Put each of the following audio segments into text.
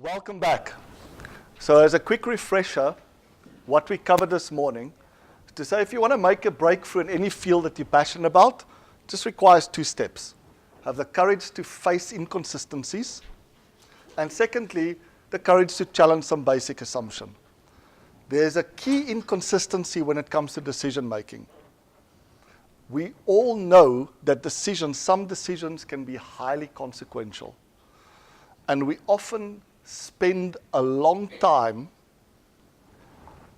Welcome back. So as a quick refresher, what we covered this morning is to say if you want to make a breakthrough in any field that you're passionate about, it just requires two steps. Have the courage to face inconsistencies, and secondly, the courage to challenge some basic assumption. There's a key inconsistency when it comes to decision making. We all know that some decisions can be highly consequential. And we often spend a long time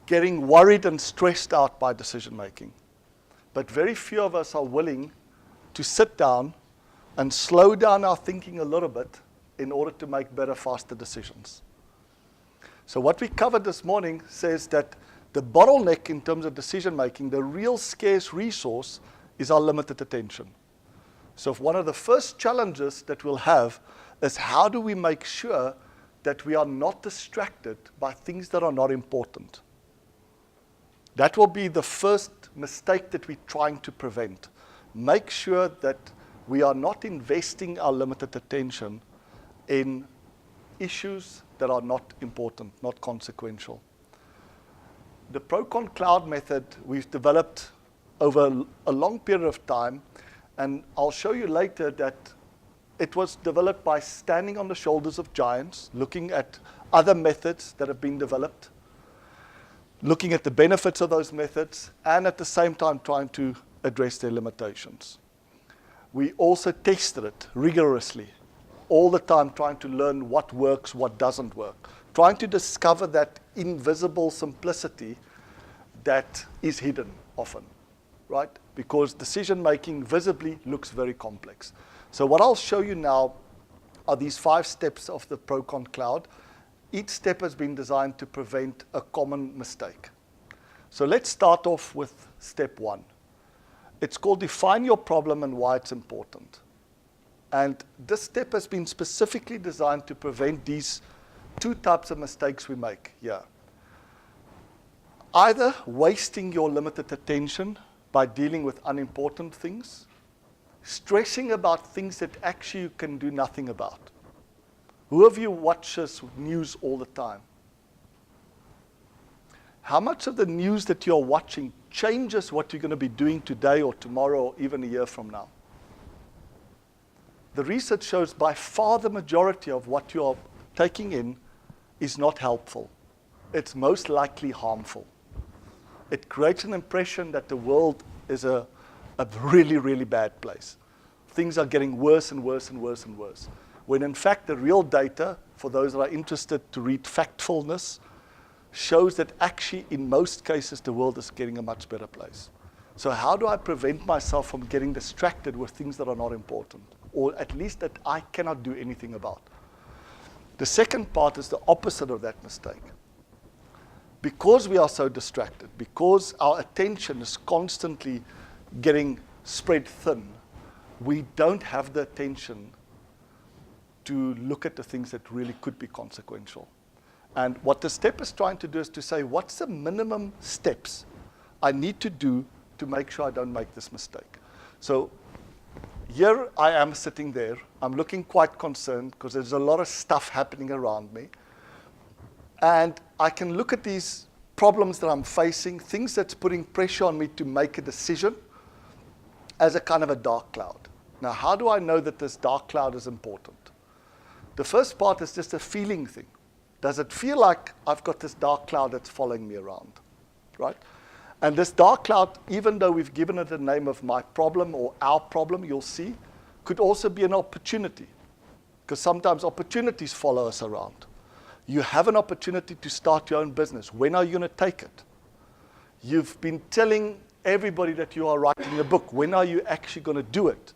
getting worried and stressed out by decision making. But very few of us are willing to sit down and slow down our thinking a little bit in order to make better, faster decisions. So what we covered this morning says that the bottleneck in terms of decision making, the real scarce resource, is our limited attention. So one of the first challenges that we'll have is how do we make sure that we are not distracted by things that are not important. That will be the first mistake that we're trying to prevent. Make sure that we are not investing our limited attention in issues that are not important, not consequential. The ProConCloud method we've developed over a long period of time, and I'll show you later that it was developed by standing on the shoulders of giants, looking at other methods that have been developed, looking at the benefits of those methods, and at the same time trying to address their limitations. We also tested it rigorously, all the time trying to learn what works, what doesn't work, trying to discover that invisible simplicity that is hidden often, right? Because decision making visibly looks very complex. So what I'll show you now are these 5 steps of the ProConCloud. Each step has been designed to prevent a common mistake. So let's start off with step 1. It's called define your problem and why it's important. And this step has been specifically designed to prevent these 2 types of mistakes we make here. Either wasting your limited attention by dealing with unimportant things, stressing about things that actually you can do nothing about. Who of you watches news all the time? How much of the news that you're watching changes what you're going to be doing today or tomorrow or even a year from now? The research shows by far the majority of what you're taking in is not helpful. It's most likely harmful. It creates an impression that the world is a really, really bad place. Things are getting worse and worse and worse and worse. When in fact the real data, for those that are interested to read factfulness, shows that actually in most cases the world is getting a much better place. So how do I prevent myself from getting distracted with things that are not important, or at least that I cannot do anything about? The second part is the opposite of that mistake. Because we are so distracted, because our attention is constantly getting spread thin, we don't have the attention to look at the things that really could be consequential. And what the step is trying to do is to say, what's the minimum steps I need to do to make sure I don't make this mistake? So here I am sitting there. I'm looking quite concerned because there's a lot of stuff happening around me. And I can look at these problems that I'm facing, things that's putting pressure on me to make a decision, as a kind of a dark cloud. Now, how do I know that this dark cloud is important? The first part is just a feeling thing. Does it feel like I've got this dark cloud that's following me around, right? And this dark cloud, even though we've given it a name of my problem or our problem, you'll see, could also be an opportunity, because sometimes opportunities follow us around. You have an opportunity to start your own business. When are you going to take it? You've been telling everybody that you are writing a book. When are you actually going to do it,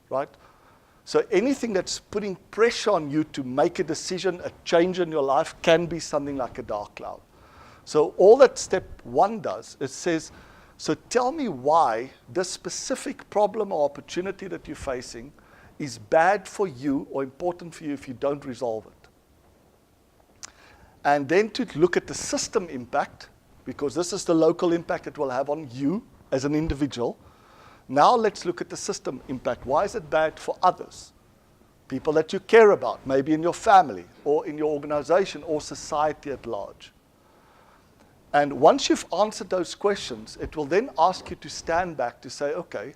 right? So anything that's putting pressure on you to make a decision, a change in your life, can be something like a dark cloud. So all that step 1 does, it says, so tell me why this specific problem or opportunity that you're facing is bad for you or important for you if you don't resolve it. And then to look at the system impact, because this is the local impact it will have on you as an individual. Now let's look at the system impact. Why is it bad for others? people that you care about, maybe in your family or in your organization or society at large. And once you've answered those questions, it will then ask you to stand back to say, okay,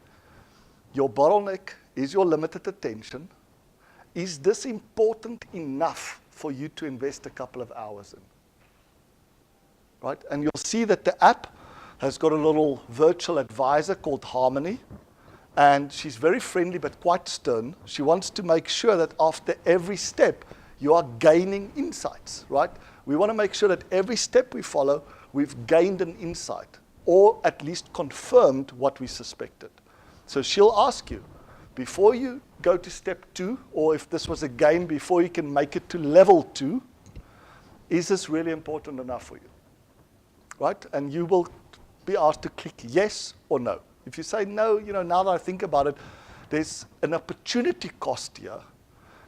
your bottleneck is your limited attention. Is this important enough for you to invest a couple of hours in? Right? And you'll see that the app has got a little virtual advisor called Harmony. And she's very friendly but quite stern. She wants to make sure that after every step, you are gaining insights, right? We want to make sure that every step we follow, we've gained an insight, or at least confirmed what we suspected. So she'll ask you, before you go to step 2, or if this was a game, before you can make it to level 2, is this really important enough for you? Right? And you will be asked to click yes or no. If you say no, now that I think about it, there's an opportunity cost here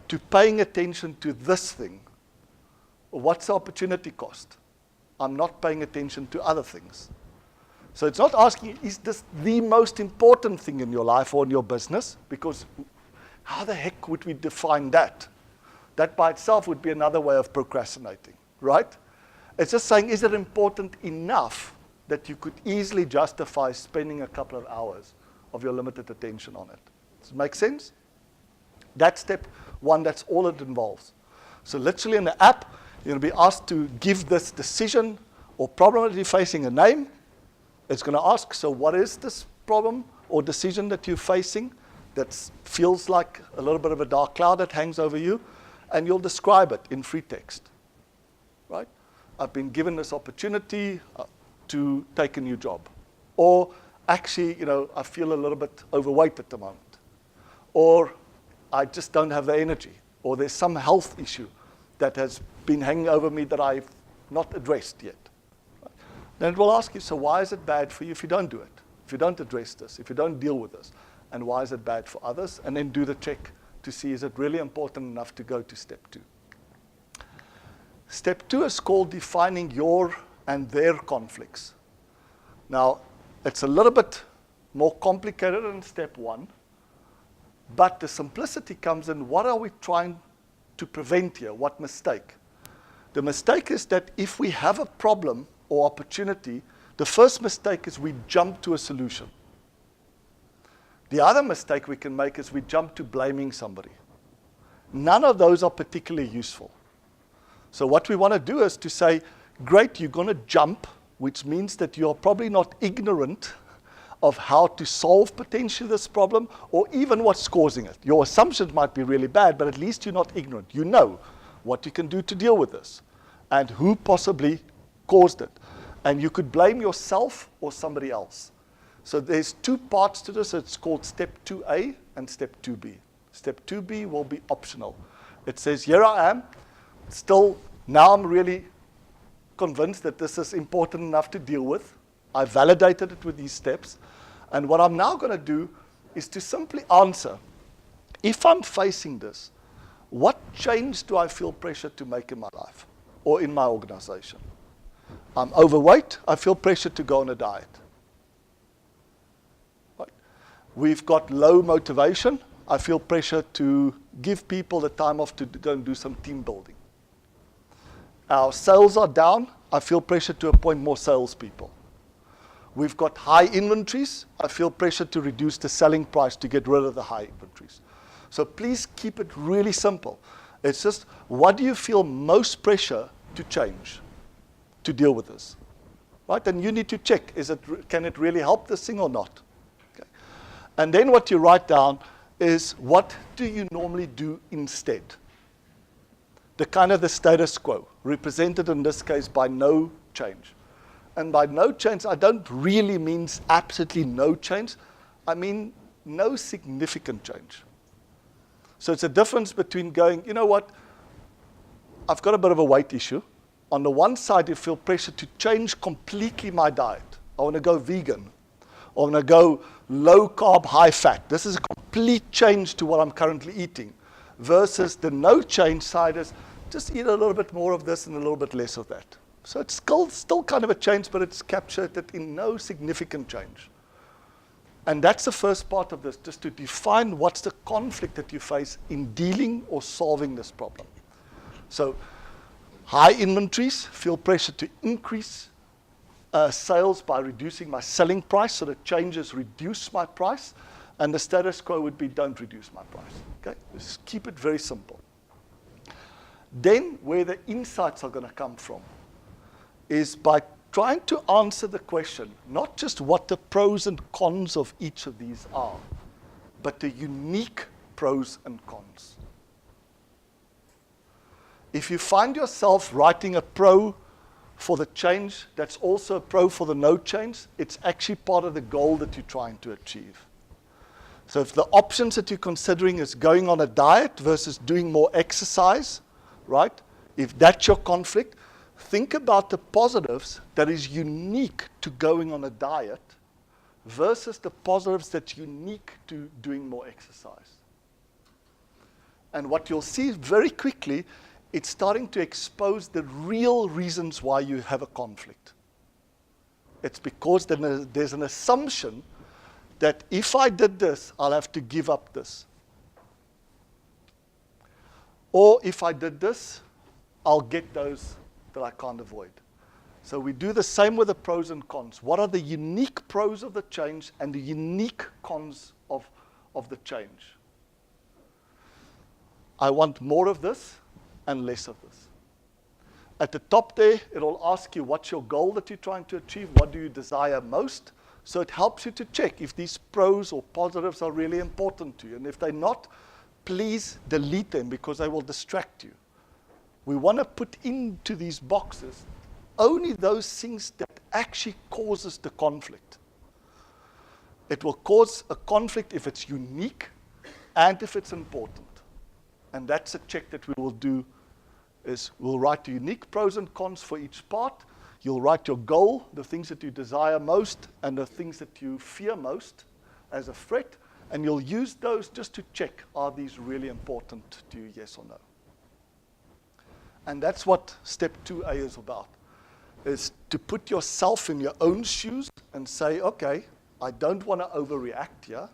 to paying attention to this thing. What's the opportunity cost? I'm not paying attention to other things. So it's not asking, is this the most important thing in your life or in your business? Because how the heck would we define that? That by itself would be another way of procrastinating, right? It's just saying, is it important enough that you could easily justify spending a couple of hours of your limited attention on it? Does it make sense? That's step 1, that's all it involves. So literally in the app, you're going to be asked to give this decision or problem that you're facing a name. It's going to ask, so what is this problem or decision that you're facing that feels like a little bit of a dark cloud that hangs over you? And you'll describe it in free text, right? I've been given this opportunity to take a new job. Or actually, I feel a little bit overweight at the moment. Or I just don't have the energy. Or there's some health issue that has been hanging over me that I've not addressed yet. Right? Then it will ask you, so why is it bad for you if you don't do it? If you don't address this, if you don't deal with this? And why is it bad for others? And then do the check to see, is it really important enough to go to step 2? Step 2 is called defining your and their conflicts. Now, it's a little bit more complicated than step 1, but the simplicity comes in, what are we trying to prevent here? What mistake? The mistake is that if we have a problem or opportunity, the first mistake is we jump to a solution. The other mistake we can make is we jump to blaming somebody. None of those are particularly useful. So what we want to do is to say, great, you're going to jump, which means that you're probably not ignorant of how to solve potentially this problem or even what's causing it. Your assumptions might be really bad, but at least you're not ignorant. You know what you can do to deal with this and who possibly caused it. And you could blame yourself or somebody else. So there's 2 parts to this. It's called step 2A and step 2B. Step 2B will be optional. It says, here I am. Still, now I'm really convinced that this is important enough to deal with. I validated it with these steps. And what I'm now going to do is to simply answer, if I'm facing this, what change do I feel pressure to make in my life or in my organization? I'm overweight. I feel pressure to go on a diet. Right? We've got low motivation. I feel pressure to give people the time off to go and do some team building. Our sales are down. I feel pressure to appoint more salespeople. We've got high inventories. I feel pressure to reduce the selling price to get rid of the high inventories. So please keep it really simple. It's just, what do you feel most pressure to change, to deal with this? Right? And you need to check, can it really help this thing or not? Okay. And then what you write down is, what do you normally do instead? The kind of the status quo, represented in this case by no change. And by no change, I don't really mean absolutely no change. I mean no significant change. So it's a difference between going, you know what, I've got a bit of a weight issue. On the one side, you feel pressure to change completely my diet. I want to go vegan. I want to go low carb, high fat. This is a complete change to what I'm currently eating. Versus the no change side is just eat a little bit more of this and a little bit less of that. So it's still kind of a change, but it's captured it in no significant change. And that's the first part of this, just to define what's the conflict that you face in dealing or solving this problem. So high inventories, feel pressure to increase sales by reducing my selling price, so the changes reduce my price, and the status quo would be don't reduce my price. Okay? Just keep it very simple. Then where the insights are going to come from is by trying to answer the question, not just what the pros and cons of each of these are, but the unique pros and cons. If you find yourself writing a pro for the change that's also a pro for the no change, it's actually part of the goal that you're trying to achieve. So if the options that you're considering is going on a diet versus doing more exercise, right? If that's your conflict, think about the positives that is unique to going on a diet versus the positives that's unique to doing more exercise. And what you'll see very quickly, it's starting to expose the real reasons why you have a conflict. It's because there's an assumption that if I did this, I'll have to give up this. Or if I did this, I'll get those that I can't avoid. So we do the same with the pros and cons. What are the unique pros of the change and the unique cons of the change? I want more of this and less of this. At the top there, it'll ask you what's your goal that you're trying to achieve, what do you desire most, so it helps you to check if these pros or positives are really important to you. And if they're not, please delete them because they will distract you. We want to put into these boxes only those things that actually causes the conflict. It will cause a conflict if it's unique and if it's important. And that's a check that we will do, is we'll write the unique pros and cons for each part. You'll write your goal, the things that you desire most, and the things that you fear most as a threat, and you'll use those just to check, are these really important to you, yes or no? And that's what step 2A is about, is to put yourself in your own shoes and say, okay, I don't want to overreact here.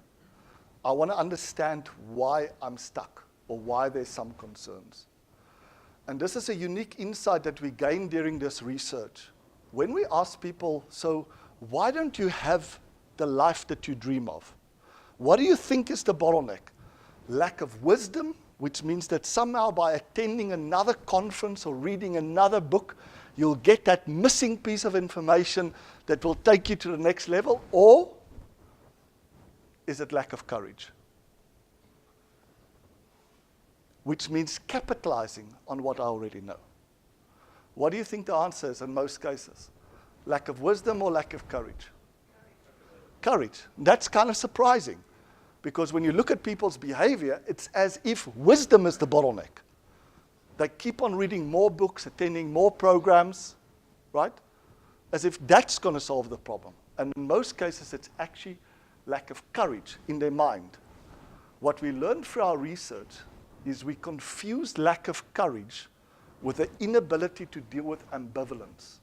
I want to understand why I'm stuck or why there's some concerns. And this is a unique insight that we gained during this research. When we ask people, so why don't you have the life that you dream of? What do you think is the bottleneck? Lack of wisdom, which means that somehow by attending another conference or reading another book, you'll get that missing piece of information that will take you to the next level, or is it lack of courage? Which means capitalizing on what I already know. What do you think the answer is in most cases? Lack of wisdom or lack of courage? Courage. That's kind of surprising, because when you look at people's behavior, it's as if wisdom is the bottleneck. They keep on reading more books, attending more programs, right? As if that's going to solve the problem. And in most cases, it's actually lack of courage in their mind. What we learned through our research is we confuse lack of courage with the inability to deal with ambivalence.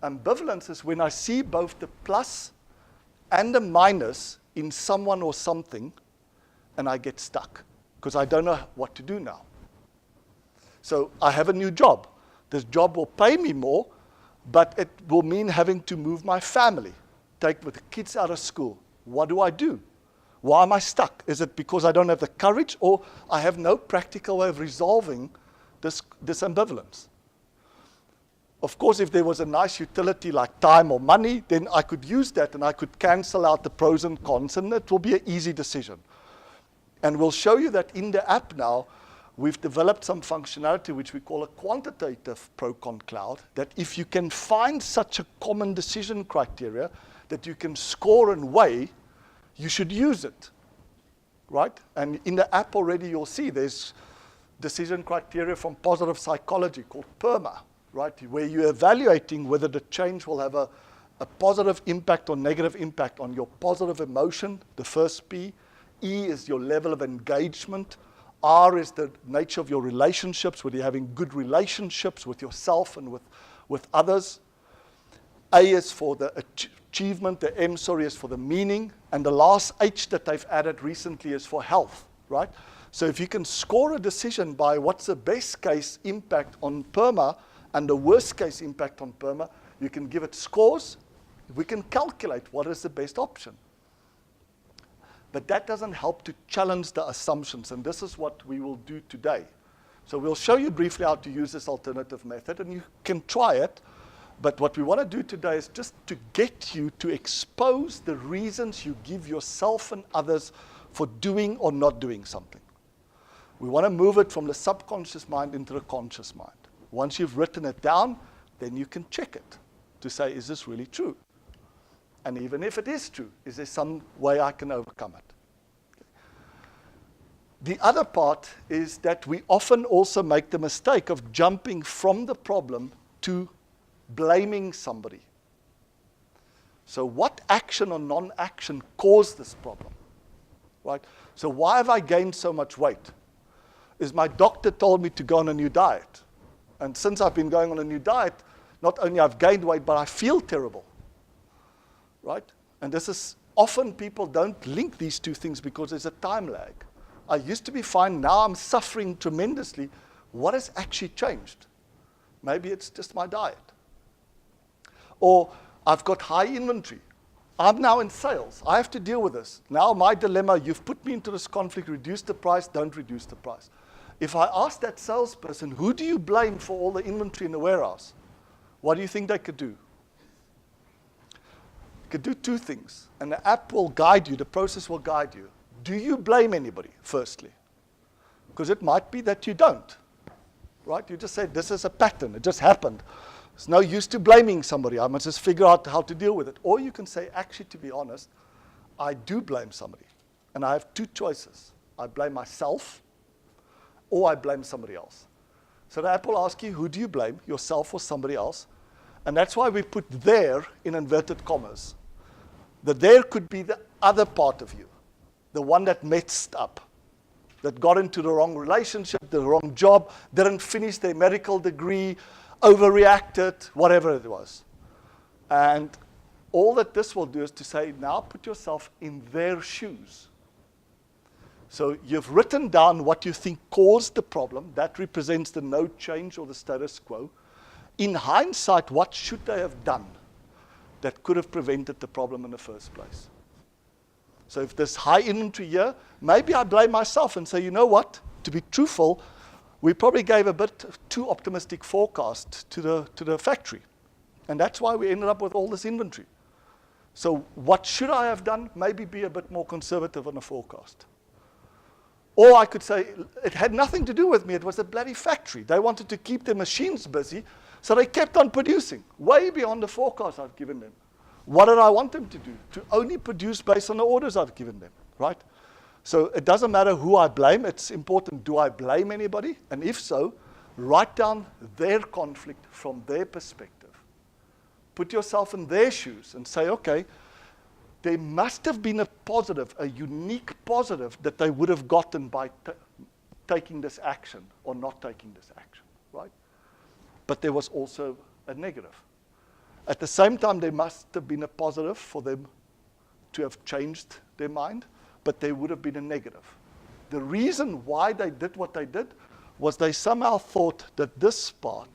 Ambivalence is when I see both the plus and the minus in someone or something, and I get stuck because I don't know what to do now. So I have a new job. This job will pay me more, but it will mean having to move my family, take the kids out of school. What do I do? Why am I stuck? Is it because I don't have the courage, or I have no practical way of resolving this ambivalence? Of course, if there was a nice utility like time or money, then I could use that and I could cancel out the pros and cons, and it will be an easy decision. And we'll show you that in the app now, we've developed some functionality which we call a quantitative ProConCloud, that if you can find such a common decision criteria that you can score and weigh, you should use it, right? And in the app already you'll see there's decision criteria from positive psychology called PERMA, right? Where you're evaluating whether the change will have a positive impact or negative impact on your positive emotion, the first P. E is your level of engagement. R is the nature of your relationships, whether you're having good relationships with yourself and with others. A is for the achievement, the M, sorry, is for the meaning, and the last H that they've added recently is for health, right? So if you can score a decision by what's the best case impact on PERMA and the worst case impact on PERMA, you can give it scores. We can calculate what is the best option. But that doesn't help to challenge the assumptions, and this is what we will do today. So we'll show you briefly how to use this alternative method, and you can try it. But what we want to do today is just to get you to expose the reasons you give yourself and others for doing or not doing something. We want to move it from the subconscious mind into the conscious mind. Once you've written it down, then you can check it to say, is this really true? And even if it is true, is there some way I can overcome it? The other part is that we often also make the mistake of jumping from the problem to blaming somebody. So what action or non-action caused this problem? Right? So why have I gained so much weight? Is my doctor told me to go on a new diet. And since I've been going on a new diet, not only I've gained weight, but I feel terrible. Right? And this is often people don't link these two things because there's a time lag. I used to be fine, now I'm suffering tremendously. What has actually changed? Maybe it's just my diet. Or I've got high inventory. I'm now in sales. I have to deal with this. Now my dilemma, you've put me into this conflict, reduce the price, don't reduce the price. If I ask that salesperson, who do you blame for all the inventory in the warehouse? What do you think they could do? Could do two things, and the app will guide you, the process will guide you. Do you blame anybody, firstly? Because it might be that you don't, right? You just say, this is a pattern, it just happened. It's no use to blaming somebody, I must just figure out how to deal with it. Or you can say, actually, to be honest, I do blame somebody, and I have two choices. I blame myself, or I blame somebody else. So the app will ask you, who do you blame, yourself or somebody else? And that's why we put there in inverted commas. The there could be the other part of you, the one that messed up, that got into the wrong relationship, the wrong job, didn't finish their medical degree, overreacted, whatever it was. And all that this will do is to say, now put yourself in their shoes. So you've written down what you think caused the problem. That represents the no change or the status quo. In hindsight, what should they have done that could have prevented the problem in the first place? So if there's high inventory here, maybe I blame myself and say, you know what, to be truthful, we probably gave a bit too optimistic forecast to the factory. And that's why we ended up with all this inventory. So what should I have done? Maybe be a bit more conservative on the forecast. Or I could say, it had nothing to do with me, it was a bloody factory. They wanted to keep their machines busy, so they kept on producing, way beyond the forecast I've given them. What did I want them to do? To only produce based on the orders I've given them, right? So it doesn't matter who I blame, it's important, do I blame anybody? And if so, write down their conflict from their perspective. Put yourself in their shoes and say, okay, there must have been a positive, a unique positive that they would have gotten by taking this action or not taking this action, right? But there was also a negative. At the same time, there must have been a positive for them to have changed their mind, but there would have been a negative. The reason why they did what they did was they somehow thought that this part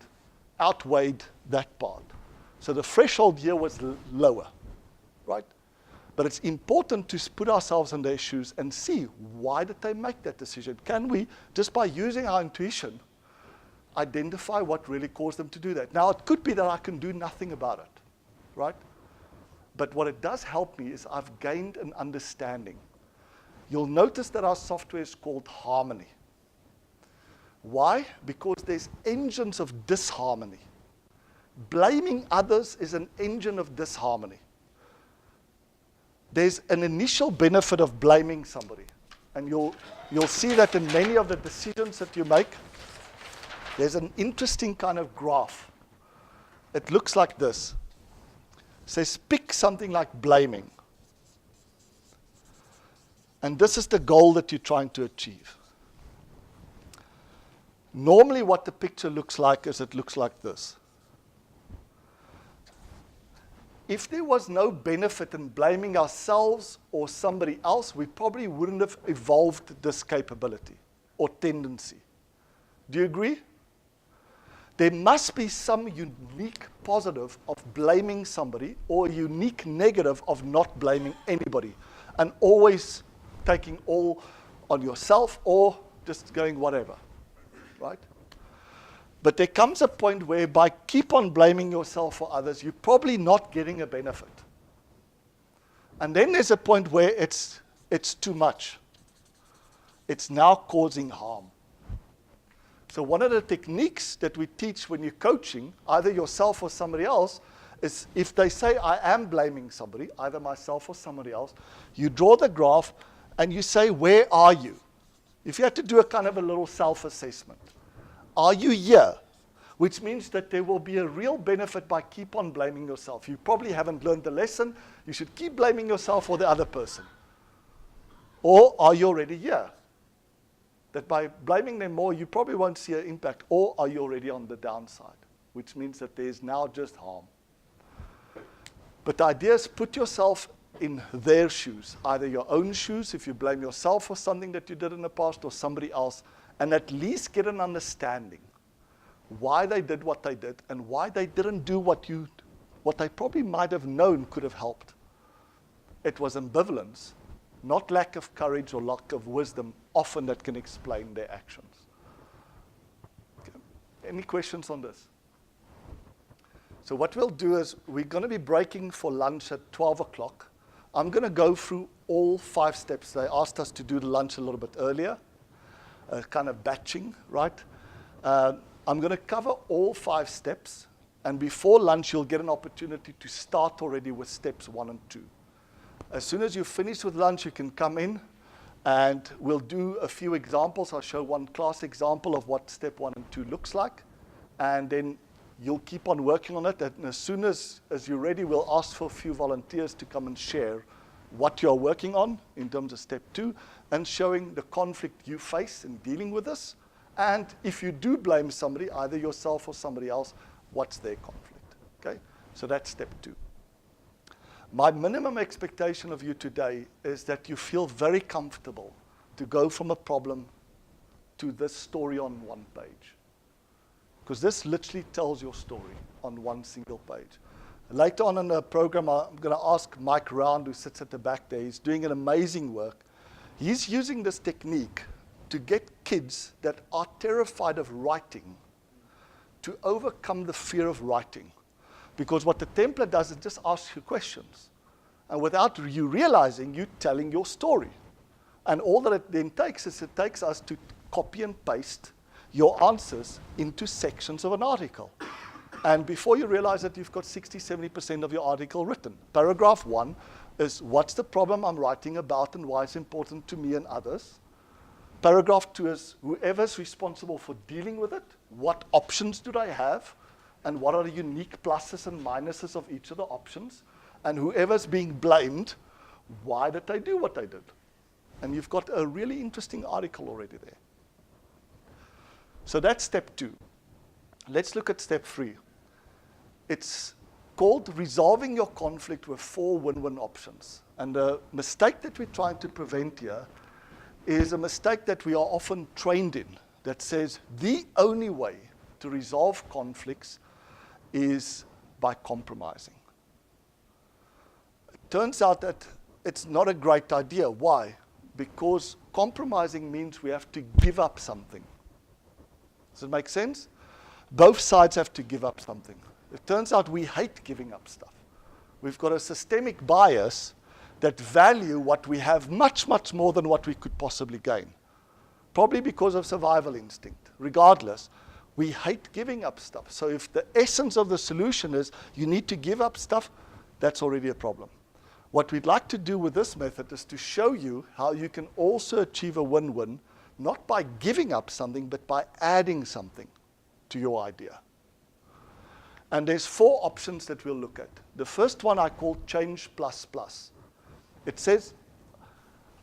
outweighed that part. So the threshold here was lower, right? But it's important to put ourselves in their shoes and see, why did they make that decision? Can we, just by using our intuition, identify what really caused them to do that? Now, it could be that I can do nothing about it, right? But what it does help me is I've gained an understanding. You'll notice that our software is called Harmony. Why? Because there's engines of disharmony. Blaming others is an engine of disharmony. There's an initial benefit of blaming somebody. And you'll see that in many of the decisions that you make. There's an interesting kind of graph. It looks like this. It says, pick something like blaming. And this is the goal that you're trying to achieve. Normally what the picture looks like is it looks like this. if there was no benefit in blaming ourselves or somebody else, we probably wouldn't have evolved this capability or tendency. Do you agree? There must be some unique positive of blaming somebody or a unique negative of not blaming anybody and always taking all on yourself or just going whatever, right? But there comes a point where by keep on blaming yourself for others, you're probably not getting a benefit. And then there's a point where it's too much. It's now causing harm. So one of the techniques that we teach when you're coaching, either yourself or somebody else, is if they say, I am blaming somebody, either myself or somebody else, you draw the graph and you say, where are you? If you had to do a kind of a little self-assessment, are you here? Which means that there will be a real benefit by keep on blaming yourself. You probably haven't learned the lesson. You should keep blaming yourself or the other person. Or are you already here? That by blaming them more, you probably won't see an impact. Or are you already on the downside? Which means that there's now just harm. But the idea is put yourself in their shoes, either your own shoes if you blame yourself for something that you did in the past or somebody else, and at least get an understanding why they did what they did and why they didn't do what they probably might have known could have helped. It was ambivalence, not lack of courage or lack of wisdom, often that can explain their actions. Okay. Any questions on this? So what we'll do is we're going to be breaking for lunch at 12 o'clock. I'm going to go through all 5 steps. They asked us to do the lunch a little bit earlier, kind of batching, right? I'm going to cover all 5 steps, and before lunch, you'll get an opportunity to start already with steps 1 and 2. As soon as you finish with lunch, you can come in, and we'll do a few examples. I'll show one class example of what step 1 and 2 looks like, and then you'll keep on working on it, and as soon as you're ready, we'll ask for a few volunteers to come and share what you're working on in terms of step 2, and showing the conflict you face in dealing with this. And if you do blame somebody, either yourself or somebody else, what's their conflict? Okay? So that's step 2. My minimum expectation of you today is that you feel very comfortable to go from a problem to this story on 1 page. Because this literally tells your story on 1 single page. Later on in the program, I'm going to ask Mike Round, who sits at the back there. He's doing an amazing work. He's using this technique to get kids that are terrified of writing to overcome the fear of writing. Because what the template does is just ask you questions. And without you realizing, you're telling your story. And all that it then takes is it takes us to copy and paste your answers into sections of an article. And before you realize it, you've got 60-70% of your article written. Paragraph 1 is what's the problem I'm writing about and why it's important to me and others. Paragraph 2 is whoever's responsible for dealing with it, what options do they have, and what are the unique pluses and minuses of each of the options, and whoever's being blamed, why did they do what they did? And you've got a really interesting article already there. So that's step 2. Let's look at step 3. It's called resolving your conflict with 4 win-win options. And the mistake that we're trying to prevent here is a mistake that we are often trained in, that says the only way to resolve conflicts is by compromising. It turns out that it's not a great idea. Why? Because compromising means we have to give up something. Does it make sense? Both sides have to give up something. It turns out we hate giving up stuff. We've got a systemic bias that value what we have much, much more than what we could possibly gain. Probably because of survival instinct. Regardless, we hate giving up stuff. So if the essence of the solution is you need to give up stuff, that's already a problem. What we'd like to do with this method is to show you how you can also achieve a win-win, not by giving up something, but by adding something to your idea. And there's 4 options that we'll look at. The first one I call change plus plus. It says,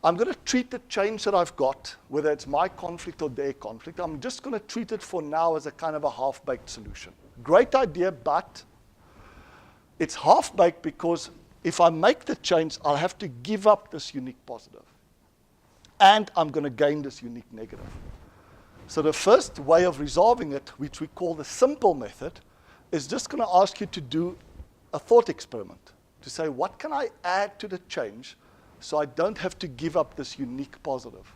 I'm going to treat the change that I've got, whether it's my conflict or their conflict, I'm just going to treat it for now as a kind of a half-baked solution. Great idea, but It's half-baked because if I make the change, I'll have to give up this unique positive. And I'm going to gain this unique negative. So the first way of resolving it, which we call the simple method, is just going to ask you to do a thought experiment. To say, what can I add to the change so I don't have to give up this unique positive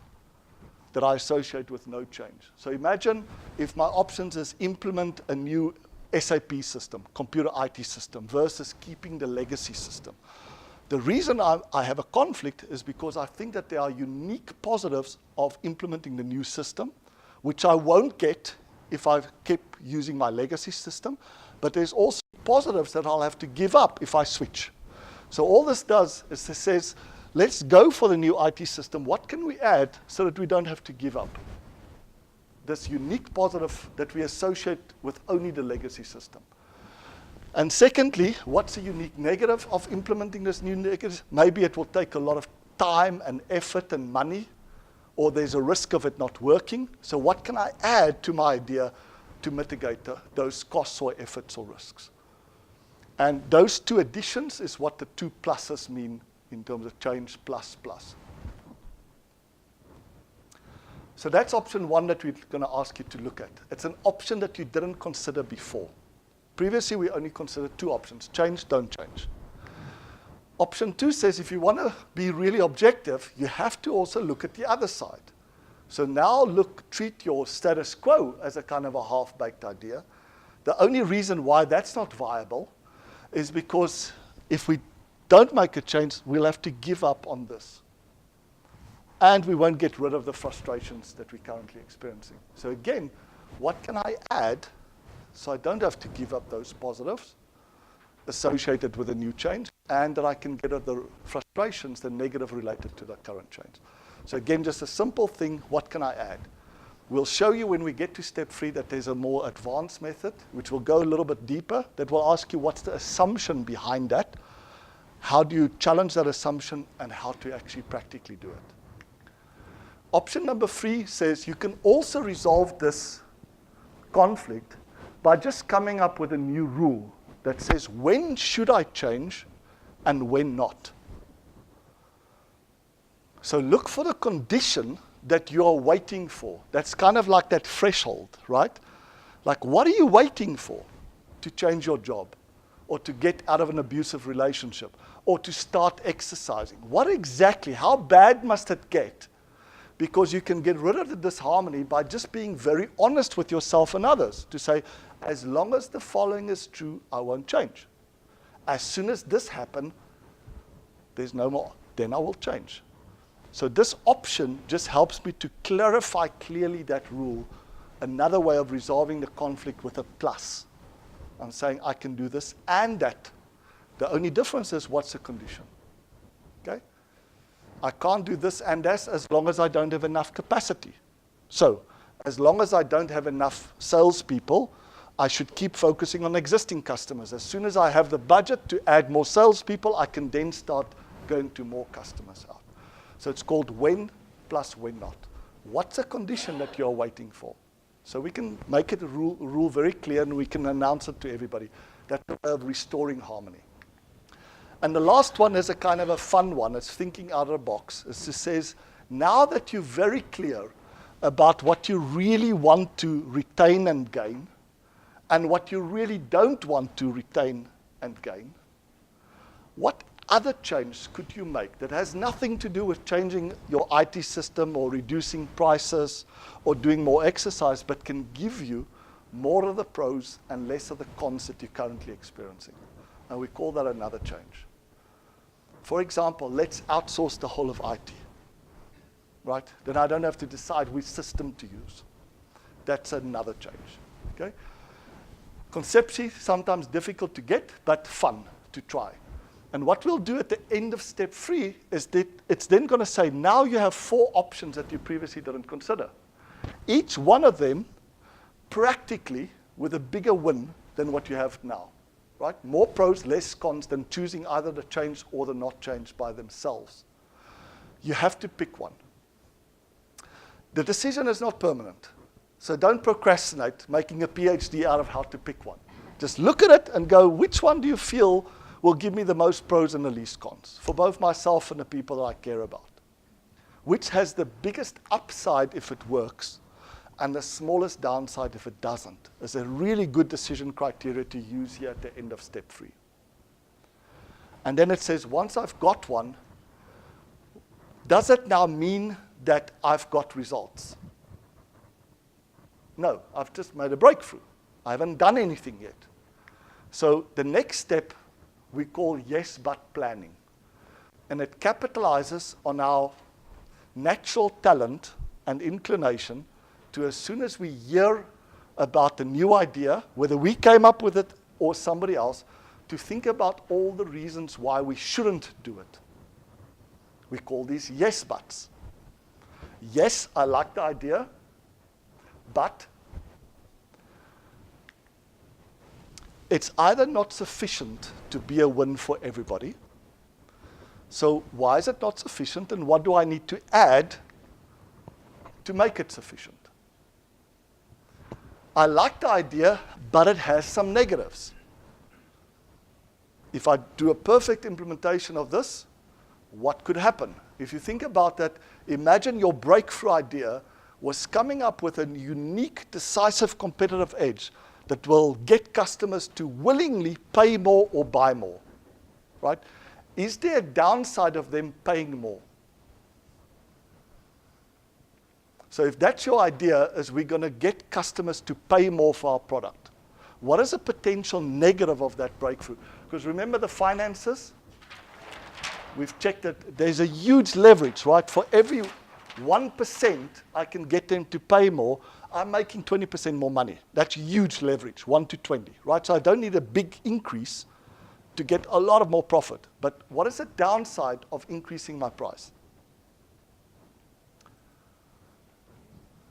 that I associate with no change? So imagine if my options is implement a new SAP system, computer IT system, versus keeping the legacy system. The reason I have a conflict is because I think that there are unique positives of implementing the new system, which I won't get if I keep using my legacy system, but there's also positives that I'll have to give up if I switch. So all this does is it says, let's go for the new IT system. What can we add so that we don't have to give up this unique positive that we associate with only the legacy system? And secondly, what's the unique negative of implementing this new negative? Maybe it will take a lot of time and effort and money, or there's a risk of it not working. So what can I add to my idea to mitigate those costs or efforts or risks? And those two additions is what the two pluses mean in terms of change plus plus. So that's option one that we're going to ask you to look at. It's an option that you didn't consider before. Previously, we only considered two options: change, don't change. Option two says if you want to be really objective, you have to also look at the other side. So now treat your status quo as a kind of a half-baked idea. The only reason why that's not viable is because if we don't make a change, we'll have to give up on this. And we won't get rid of the frustrations that we're currently experiencing. So again, what can I add so I don't have to give up those positives associated with a new change, and that I can get at the frustrations, the negative related to the current change? So again, just a simple thing, what can I add? We'll show you when we get to step 3 that there's a more advanced method, which will go a little bit deeper, that will ask you what's the assumption behind that, how do you challenge that assumption, and how to actually practically do it. Option number 3 says you can also resolve this conflict by just coming up with a new rule that says when should I change and when not. So look for the condition that you're waiting for. That's kind of like that threshold, right? Like, what are you waiting for to change your job, or to get out of an abusive relationship, or to start exercising? What exactly, how bad must it get? Because you can get rid of the disharmony by just being very honest with yourself and others to say, as long as the following is true, I won't change. As soon as this happens, there's no more, then I will change. So this option just helps me to clarify clearly that rule, another way of resolving the conflict with a plus. I'm saying I can do this and that. The only difference is what's the condition. Okay? I can't do this and that as long as I don't have enough capacity. So as long as I don't have enough salespeople, I should keep focusing on existing customers. As soon as I have the budget to add more salespeople, I can then start going to more customers out. So it's called when plus when not. What's the condition that you're waiting for? So we can make it a rule very clear, and we can announce it to everybody. That's a way of restoring harmony. And the last one is a kind of a fun one. It's thinking out of the box. It just says, now that you're very clear about what you really want to retain and gain, and what you really don't want to retain and gain, what other change could you make that has nothing to do with changing your IT system or reducing prices or doing more exercise, but can give you more of the pros and less of the cons that you're currently experiencing? And we call that another change. For example, let's outsource the whole of IT, right? Then I don't have to decide which system to use. That's another change, okay? Conceptually, sometimes difficult to get, but fun to try. And what we'll do at the end of step 3 is that it's then going to say, now you have 4 options that you previously didn't consider. Each one of them practically with a bigger win than what you have now, right? More pros, less cons than choosing either the change or the not change by themselves. You have to pick one. The decision is not permanent. So don't procrastinate making a PhD out of how to pick one. Just look at it and go, which one do you feel will give me the most pros and the least cons for both myself and the people that I care about? Which has the biggest upside if it works and the smallest downside if it doesn't? Is a really good decision criteria to use here at the end of step 3. And then it says, once I've got one, does it now mean that I've got results? No, I've just made a breakthrough. I haven't done anything yet. So the next step we call yes but planning. And it capitalizes on our natural talent and inclination to, as soon as we hear about a new idea, whether we came up with it or somebody else, to think about all the reasons why we shouldn't do it. We call these yes buts. Yes, I like the idea, but it's either not sufficient to be a win for everybody. So why is it not sufficient, and what do I need to add to make it sufficient? I like the idea, but it has some negatives. If I do a perfect implementation of this, what could happen? If you think about that, imagine your breakthrough idea was coming up with a unique, decisive competitive edge that will get customers to willingly pay more or buy more, right? Is there a downside of them paying more? So if that's your idea, is we're going to get customers to pay more for our product, what is a potential negative of that breakthrough? Because remember the finances? We've checked that there's a huge leverage, right? For every 1% I can get them to pay more, I'm making 20% more money. That's huge leverage, 1 to 20, right? So I don't need a big increase to get a lot of more profit. But what is the downside of increasing my price?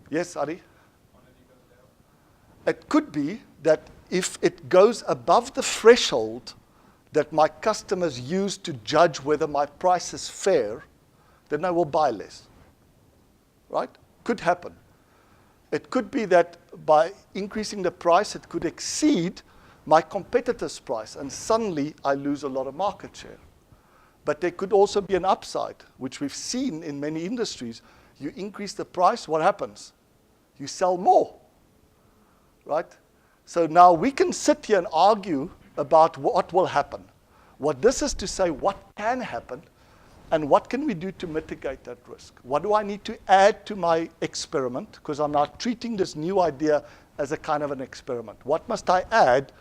Yes, Adi? It could be that if it goes above the threshold that my customers use to judge whether my price is fair, then I will buy less, right? Could happen. It could be that by increasing the price, it could exceed my competitor's price, and suddenly I lose a lot of market share. But there could also be an upside, which we've seen in many industries. You increase the price, what happens? You sell more, right? So now we can sit here and argue about what will happen. What this is to say, what can happen, and what can we do to mitigate that risk? What do I need to add to my experiment? Because I'm now treating this new idea as a kind of an experiment. What must I add?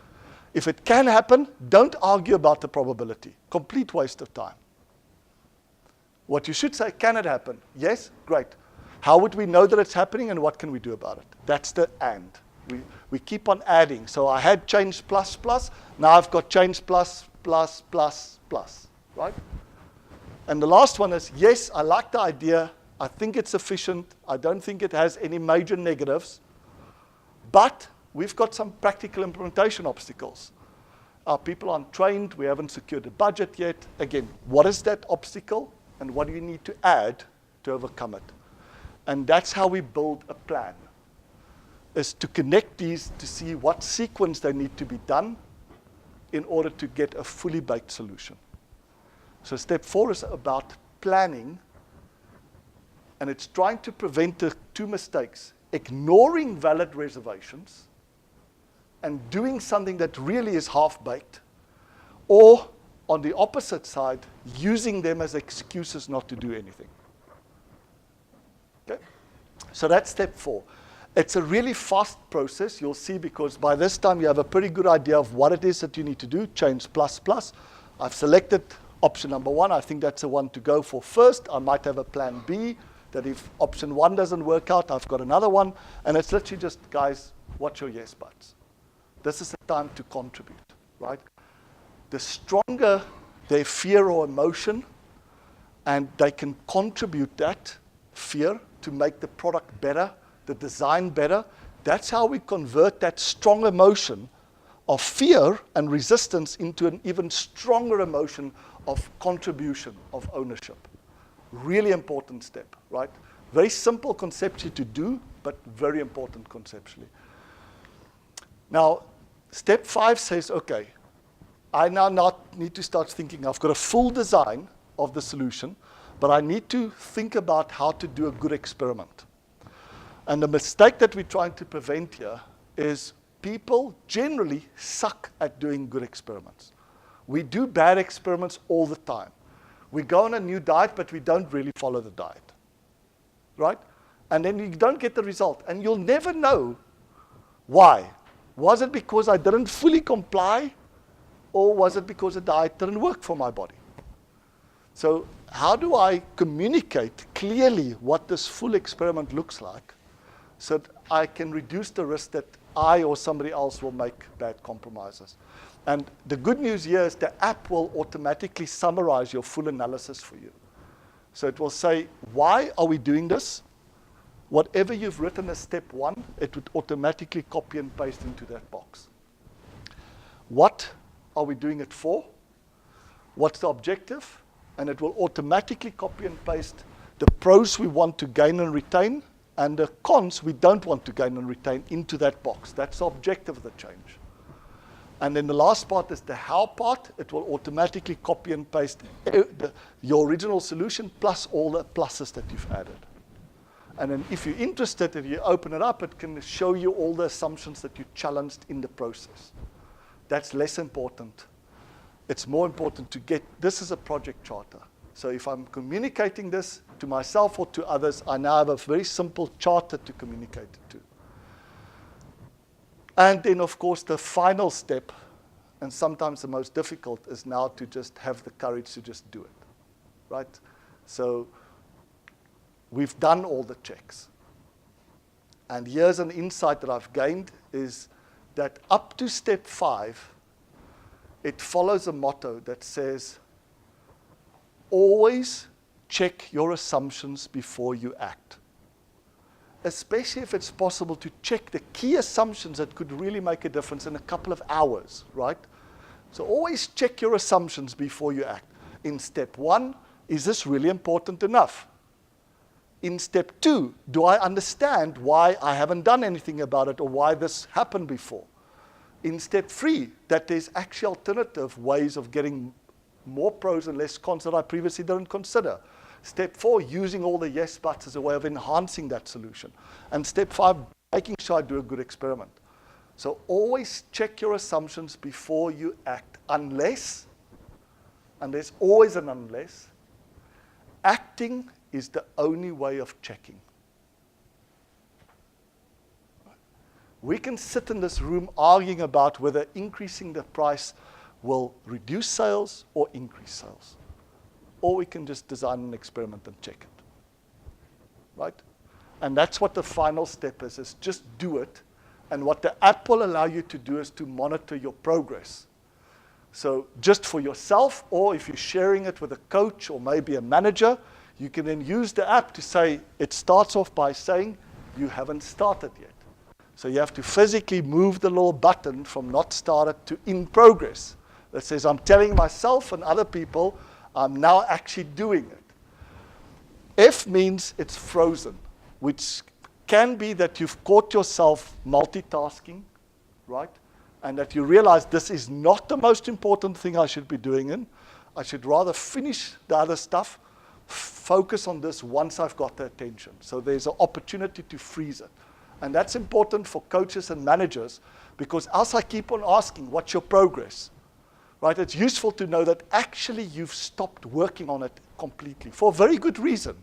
If it can happen, don't argue about the probability. Complete waste of time. What you should say, can it happen? Yes? Great. How would we know that it's happening, and what can we do about it? That's the and. We keep on adding. So I had change plus plus. Now I've got change plus plus plus plus, right? And the last one is, yes, I like the idea. I think it's efficient. I don't think it has any major negatives. But we've got some practical implementation obstacles. Our people aren't trained. We haven't secured a budget yet. Again, what is that obstacle, and what do you need to add to overcome it? And that's how we build a plan, is to connect these to see what sequence they need to be done in order to get a fully baked solution. So step 4 is about planning, and it's trying to prevent the 2 mistakes: ignoring valid reservations and doing something that really is half-baked, or on the opposite side, using them as excuses not to do anything. Okay? So that's step 4. It's a really fast process, you'll see, because by this time you have a pretty good idea of what it is that you need to do, change plus plus. I've selected option number 1. I think that's the one to go for first. I might have a plan B, that if option 1 doesn't work out, I've got another one. And it's literally just, guys, what's your yes buts? This is the time to contribute, right? The stronger their fear or emotion, and they can contribute that fear to make the product better, the design better, that's how we convert that strong emotion of fear and resistance into an even stronger emotion of contribution, of ownership. Really important step, right? Very simple conceptually to do, but very important conceptually. Now, Step 5 says, okay, I now not need to start thinking. I've got a full design of the solution, but I need to think about how to do a good experiment. And the mistake that we're trying to prevent here is people generally suck at doing good experiments. We do bad experiments all the time. We go on a new diet, but we don't really follow the diet, right? And then you don't get the result, and you'll never know why. Was it because I didn't fully comply, or was it because the diet didn't work for my body? So how do I communicate clearly what this full experiment looks like so that I can reduce the risk that I or somebody else will make bad compromises? And the good news here is the app will automatically summarize your full analysis for you. So it will say, why are we doing this? Whatever you've written as step 1, it would automatically copy and paste into that box. What are we doing it for? What's the objective? And it will automatically copy and paste the pros we want to gain and retain and the cons we don't want to gain and retain into that box. That's the objective of the change. And then the last part is the how part. It will automatically copy and paste your original solution plus all the pluses that you've added. And then if you're interested, if you open it up, it can show you all the assumptions that you challenged in the process. That's less important. It's more important to get, this is a project charter. So if I'm communicating this to myself or to others, I now have a very simple charter to communicate it to. And then, of course, the final step, and sometimes the most difficult, is now to just have the courage to just do it, right? So we've done all the checks. And here's an insight that I've gained, is that up to step 5, it follows a motto that says, always check your assumptions before you act. Especially if it's possible to check the key assumptions that could really make a difference in a couple of hours, right? So always check your assumptions before you act. In step 1, is this really important enough? In step 2, do I understand why I haven't done anything about it or why this happened before? In step 3, that there's actually alternative ways of getting more pros and less cons that I previously didn't consider. Step 4, using all the yes buts as a way of enhancing that solution. And step 5, making sure I do a good experiment. So always check your assumptions before you act, unless, and there's always an unless, acting is the only way of checking. We can sit in this room arguing about whether increasing the price will reduce sales or increase sales. Or we can just design an experiment and check it, right? And that's what the final step is just do it. And what the app will allow you to do is to monitor your progress. So just for yourself, or if you're sharing it with a coach or maybe a manager, you can then use the app to say, it starts off by saying, you haven't started yet. So you have to physically move the little button from not started to in progress. That says, I'm telling myself and other people, I'm now actually doing it. F means it's frozen, which can be that you've caught yourself multitasking, right? And that you realize this is not the most important thing I should be doing in. I should rather finish the other stuff, focus on this once I've got the attention. So there's an opportunity to freeze it. And that's important for coaches and managers, because as I keep on asking, what's your progress? Right? It's useful to know that actually you've stopped working on it completely for a very good reason.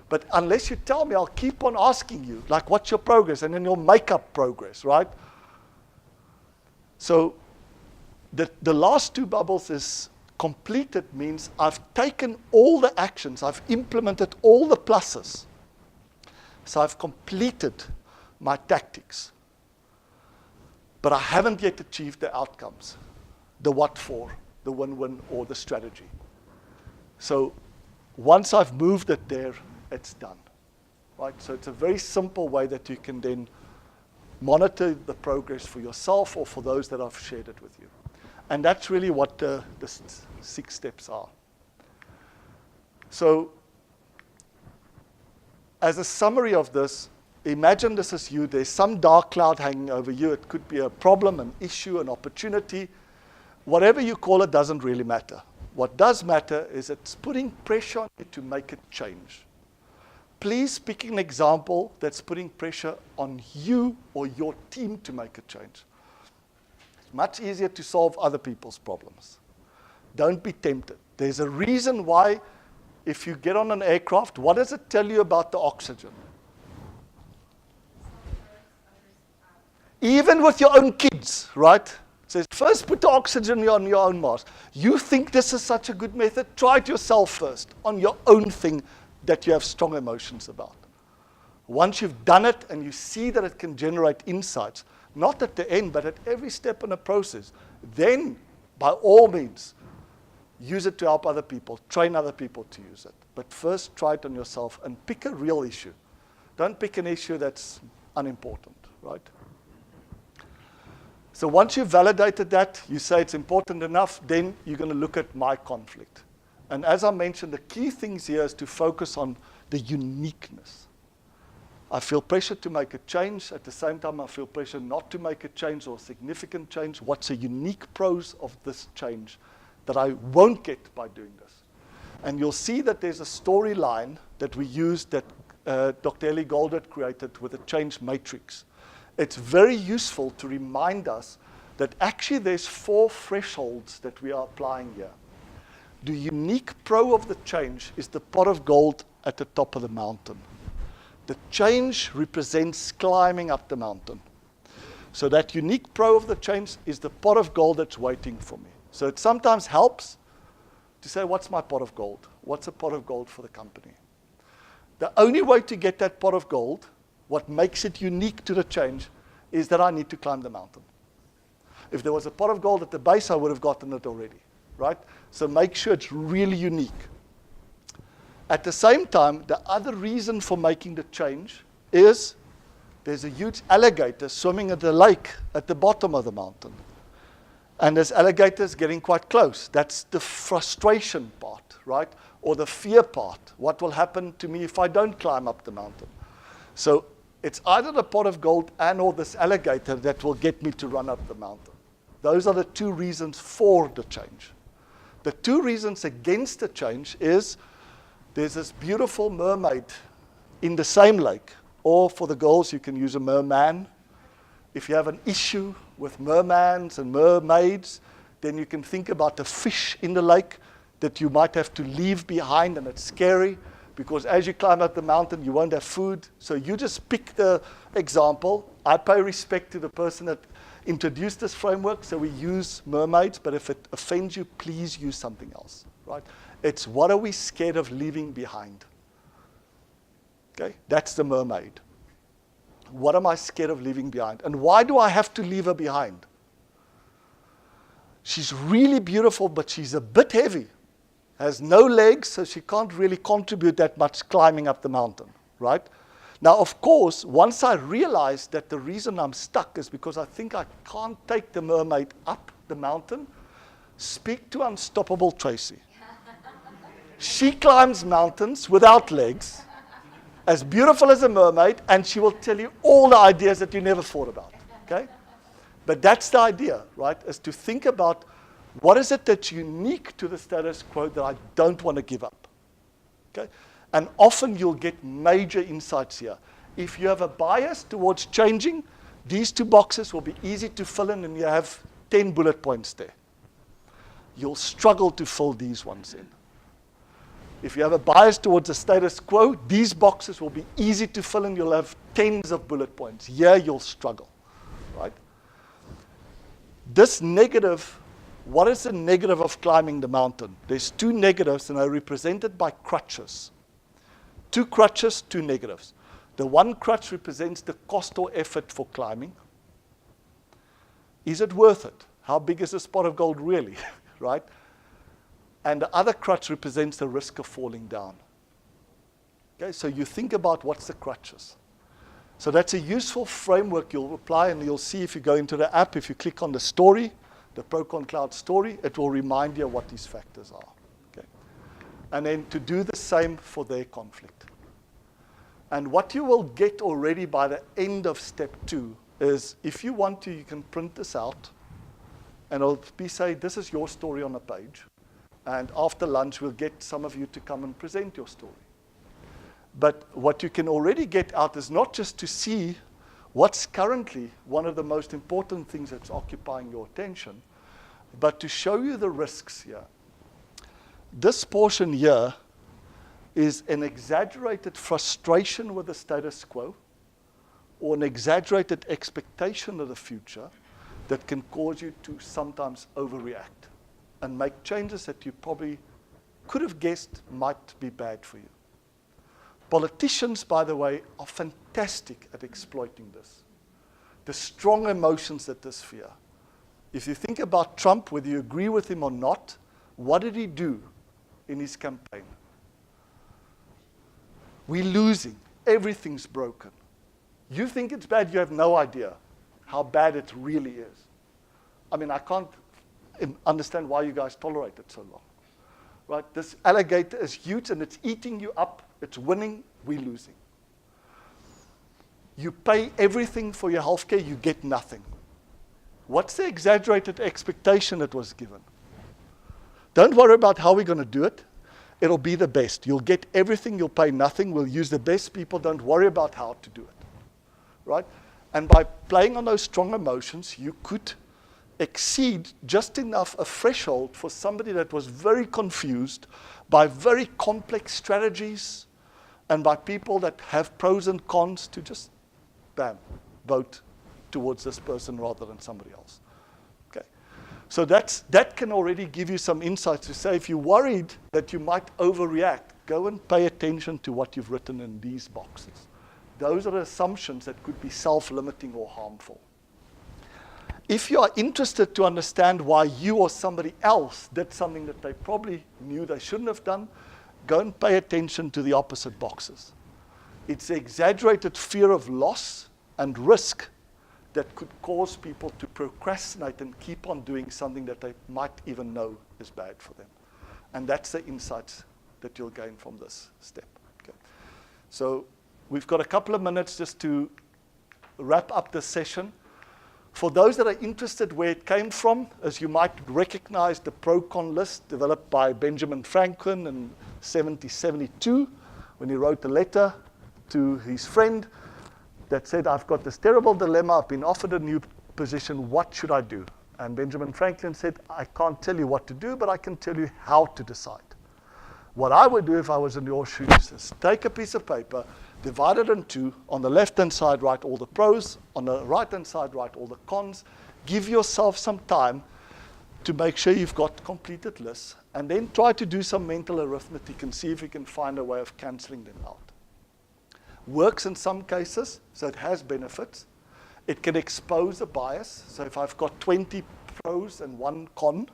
But unless you tell me, I'll keep on asking you, like, what's your progress? And then you'll make up progress, right? So the last 2 bubbles is completed, means I've taken all the actions, I've implemented all the pluses. So I've completed my tactics. But I haven't yet achieved the outcomes. The what for, the win-win, or the strategy. So once I've moved it there, it's done. Right? So it's a very simple way that you can then monitor the progress for yourself or for those that I've shared it with you. And that's really what the 6 steps are. So as a summary of this, imagine this is you. There's some dark cloud hanging over you. It could be a problem, an issue, an opportunity. Whatever you call it doesn't really matter. What does matter is it's putting pressure on you to make it change. Please pick an example that's putting pressure on you or your team to make a change. It's much easier to solve other people's problems. Don't be tempted. There's a reason why, if you get on an aircraft, what does it tell you about the oxygen? Even with your own kids, right? It says, first put the oxygen on your own mask. You think this is such a good method? Try it yourself first, on your own thing that you have strong emotions about. Once you've done it and you see that it can generate insights, not at the end, but at every step in the process, then, by all means, use it to help other people, train other people to use it. But first, try it on yourself and pick a real issue. Don't pick an issue that's unimportant, right? So once you've validated that, you say it's important enough, then you're going to look at my conflict. And as I mentioned, the key things here is to focus on the uniqueness. I feel pressure to make a change. At the same time, I feel pressure not to make a change or a significant change. What's a unique pros of this change that I won't get by doing this? And you'll see that there's a storyline that we used that Dr. Ellie Goldert created with a change matrix. It's very useful to remind us that actually there's 4 thresholds that we are applying here. The unique pro of the change is the pot of gold at the top of the mountain. The change represents climbing up the mountain. So that unique pro of the change is the pot of gold that's waiting for me. So it sometimes helps to say, what's my pot of gold? What's a pot of gold for the company? The only way to get that pot of gold, what makes it unique to the change, is that I need to climb the mountain. If there was a pot of gold at the base, I would have gotten it already, right? So make sure it's really unique. At the same time, the other reason for making the change is there's a huge alligator swimming at the lake at the bottom of the mountain. And there's alligators getting quite close. That's the frustration part, right? Or the fear part. What will happen to me if I don't climb up the mountain? So it's either the pot of gold and or this alligator that will get me to run up the mountain. Those are the 2 reasons for the change. The 2 reasons against the change is there's this beautiful mermaid in the same lake. Or for the girls, you can use a merman. If you have an issue with mermans and mermaids, then you can think about the fish in the lake that you might have to leave behind, and it's scary because as you climb up the mountain, you won't have food. So you just pick the example. I pay respect to the person that introduced this framework, so we use mermaids, but if it offends you, please use something else, right? It's what are we scared of leaving behind? Okay, that's the mermaid. What am I scared of leaving behind? And why do I have to leave her behind? She's really beautiful, but she's a bit heavy. Has no legs, so she can't really contribute that much climbing up the mountain, right? Now, of course, once I realized that the reason I'm stuck is because I think I can't take the mermaid up the mountain, speak to Unstoppable Tracy. She climbs mountains without legs, as beautiful as a mermaid, and she will tell you all the ideas that you never thought about, okay? But that's the idea, right, is to think about what is it that's unique to the status quo that I don't want to give up, okay? And often you'll get major insights here. If you have a bias towards changing, these 2 boxes will be easy to fill in, and you have 10 bullet points there. You'll struggle to fill these ones in. If you have a bias towards the status quo, these boxes will be easy to fill in. You'll have tens of bullet points. Here you'll struggle, right? This negative, what is the negative of climbing the mountain? There's 2 negatives, and they're represented by crutches. 2 crutches, 2 negatives. The one crutch represents the cost or effort for climbing. Is it worth it? How big is this pot of gold really, right? And the other crutch represents the risk of falling down. Okay, so you think about what's the crutches. So that's a useful framework you'll apply, and you'll see if you go into the app, if you click on the story, the ProConCloud story, it will remind you what these factors are. Okay? And then to do the same for their conflict. And what you will get already by the end of step 2 is, if you want to, you can print this out, and it'll be say, this is your story on a page. And after lunch, we'll get some of you to come and present your story. But what you can already get out is not just to see what's currently one of the most important things that's occupying your attention, but to show you the risks here. This portion here is an exaggerated frustration with the status quo, or an exaggerated expectation of the future that can cause you to sometimes overreact and make changes that you probably could have guessed might be bad for you. Politicians, by the way, are fantastic at exploiting this. The strong emotions that this fear. If you think about Trump, whether you agree with him or not, what did he do in his campaign? We're losing. Everything's broken. You think it's bad, you have no idea how bad it really is. I mean, I can't understand why you guys tolerate it so long. Right? This alligator is huge and it's eating you up. It's winning, we're losing. You pay everything for your healthcare, you get nothing. What's the exaggerated expectation that was given? Don't worry about how we're going to do it. It'll be the best. You'll get everything, you'll pay nothing. We'll use the best people. Don't worry about how to do it. Right? And by playing on those strong emotions, you could exceed just enough a threshold for somebody that was very confused by very complex strategies and by people that have pros and cons to just, bam, vote towards this person rather than somebody else. Okay. So that can already give you some insights to say, if you're worried that you might overreact, go and pay attention to what you've written in these boxes. Those are assumptions that could be self-limiting or harmful. If you are interested to understand why you or somebody else did something that they probably knew they shouldn't have done, go and pay attention to the opposite boxes. It's the exaggerated fear of loss and risk that could cause people to procrastinate and keep on doing something that they might even know is bad for them. And that's the insights that you'll gain from this step. Okay. So we've got a couple of minutes just to wrap up this session. For those that are interested where it came from, as you might recognize the ProCon list developed by Benjamin Franklin in 1772, when he wrote a letter to his friend that said, I've got this terrible dilemma, I've been offered a new position, what should I do? And Benjamin Franklin said, I can't tell you what to do, but I can tell you how to decide. What I would do if I was in your shoes is take a piece of paper, divide it in two. On the left-hand side, write all the pros. On the right-hand side, write all the cons. Give yourself some time to make sure you've got completed lists. And then try to do some mental arithmetic and see if you can find a way of canceling them out. Works in some cases, so it has benefits. It can expose a bias. So if I've got 20 pros and 1 con,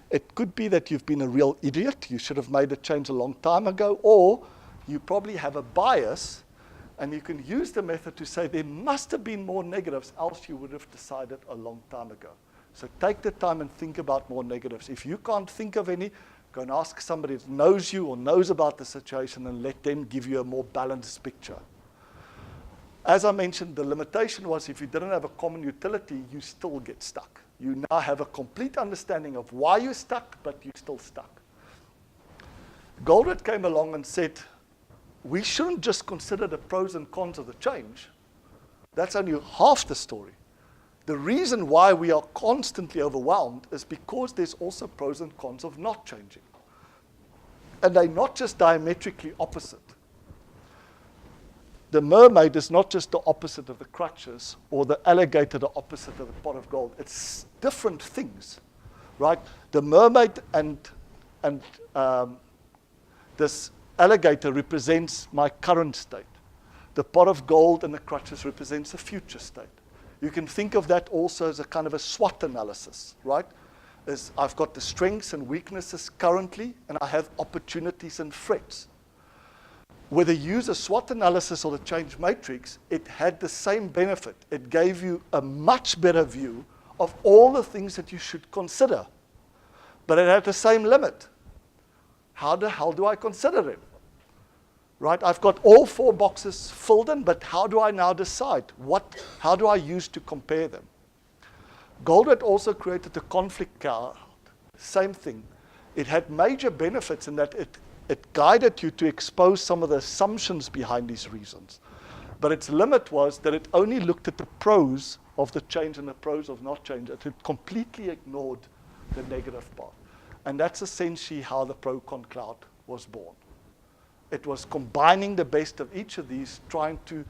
it could be that you've been a real idiot. You should have made a change a long time ago. Or you probably have a bias, and you can use the method to say there must have been more negatives, else you would have decided a long time ago. So take the time and think about more negatives. If you can't think of any, go and ask somebody that knows you or knows about the situation and let them give you a more balanced picture. As I mentioned, the limitation was if you didn't have a common utility, you still get stuck. You now have a complete understanding of why you're stuck, but you're still stuck. Goldred came along and said, we shouldn't just consider the pros and cons of the change. That's only half the story. The reason why we are constantly overwhelmed is because there's also pros and cons of not changing. And they're not just diametrically opposite. The mermaid is not just the opposite of the crutches, or the alligator the opposite of the pot of gold. It's different things, right? The mermaid and this alligator represents my current state. The pot of gold and the crutches represents a future state. You can think of that also as a kind of a SWOT analysis, right? As I've got the strengths and weaknesses currently, and I have opportunities and threats. Whether you use a SWOT analysis or the change matrix, it had the same benefit. It gave you a much better view of all the things that you should consider. But it had the same limit. How the hell do I consider them? right? I've got all 4 boxes filled in, but how do I now decide? How do I use to compare them? Goldred also created a conflict cloud. Same thing. It had major benefits in that it guided you to expose some of the assumptions behind these reasons. But its limit was that it only looked at the pros of the change and the pros of not change. It completely ignored the negative part. And that's essentially how the ProConCloud was born. It was combining the best of each of these, trying to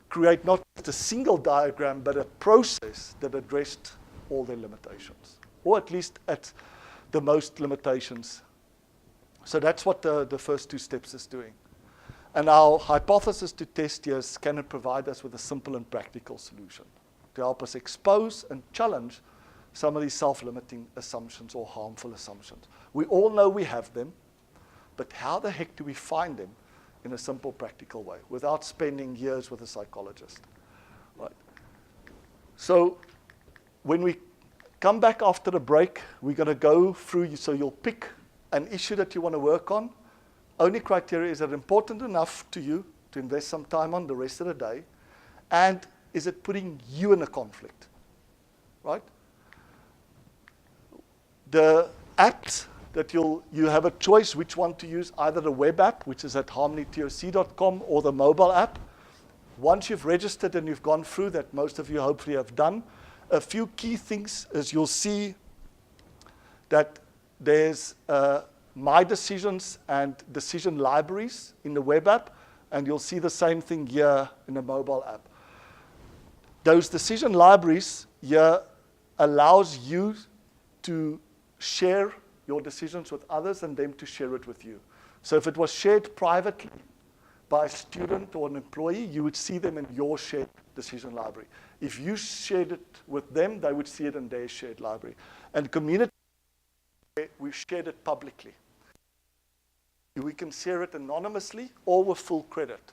create not just a single diagram, but a process that addressed all their limitations, or at least at the most limitations. So that's what the first 2 steps is doing. And our hypothesis to test here is, can it provide us with a simple and practical solution to help us expose and challenge some of these self-limiting assumptions or harmful assumptions. We all know we have them, but how the heck do we find them in a simple, practical way without spending years with a psychologist? Right. So when we come back after the break, we're going to go through, so you'll pick an issue that you want to work on. Only criteria, is it important enough to you to invest some time on the rest of the day? And is it putting you in a conflict? Right? The apps that you have a choice which one to use, either the web app, which is at harmonytoc.com, or the mobile app. Once you've registered and you've gone through that, most of you hopefully have done, a few key things is you'll see that there's My Decisions and decision libraries in the web app, and you'll see the same thing here in the mobile app. Those decision libraries here allows you to share your decisions with others and them to share it with you. So if it was shared privately by a student or an employee, you would see them in your shared decision library. If you shared it with them, they would see it in their shared library. And community, we shared it publicly. We can share it anonymously or with full credit.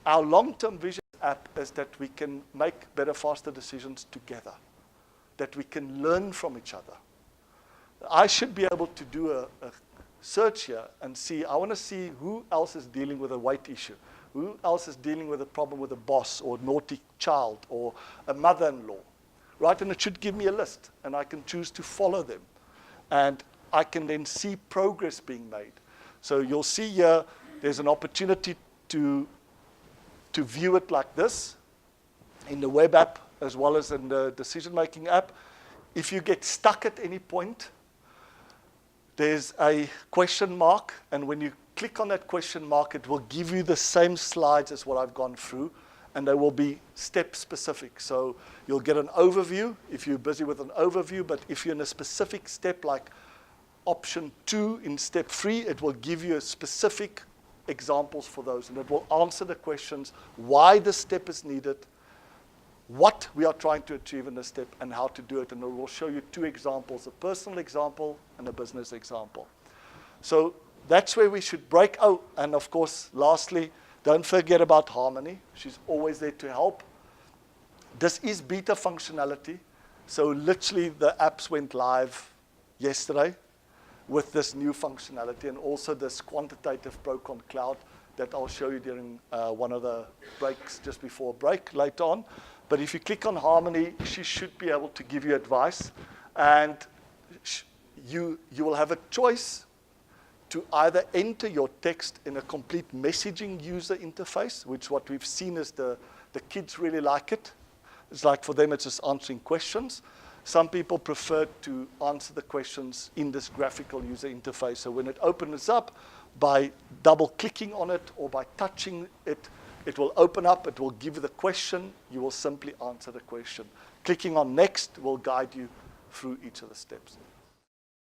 Our long-term vision app is that we can make better, faster decisions together, that we can learn from each other. I should be able to do a search here and see, I want to see who else is dealing with a weight issue, who else is dealing with a problem with a boss or naughty child or a mother-in-law, right? And it should give me a list, and I can choose to follow them. And I can then see progress being made. So you'll see here, there's an opportunity to view it like this in the web app as well as in the decision-making app. If you get stuck at any point, there's a question mark, and when you click on that question mark, it will give you the same slides as what I've gone through, and they will be step-specific. So you'll get an overview if you're busy with an overview, but if you're in a specific step like option 2 in step 3, it will give you a specific examples for those, and it will answer the questions why this step is needed, what we are trying to achieve in this step, and how to do it. And it will show you 2 examples, a personal example and a business example. So that's where we should break. Oh, and of course, lastly, don't forget about Harmony. She's always there to help. This is beta functionality. So literally the apps went live yesterday with this new functionality, and also this quantitative ProConCloud that I'll show you during one of the breaks just before break later on. But if you click on Harmony, she should be able to give you advice, and you will have a choice to either enter your text in a complete messaging user interface, which what we've seen is the kids really like it. It's like for them it's just answering questions. Some people prefer to answer the questions in this graphical user interface. So when it opens up, by double-clicking on it or by touching it, it will open up, it will give you the question, you will simply answer the question. Clicking on next will guide you through each of the steps.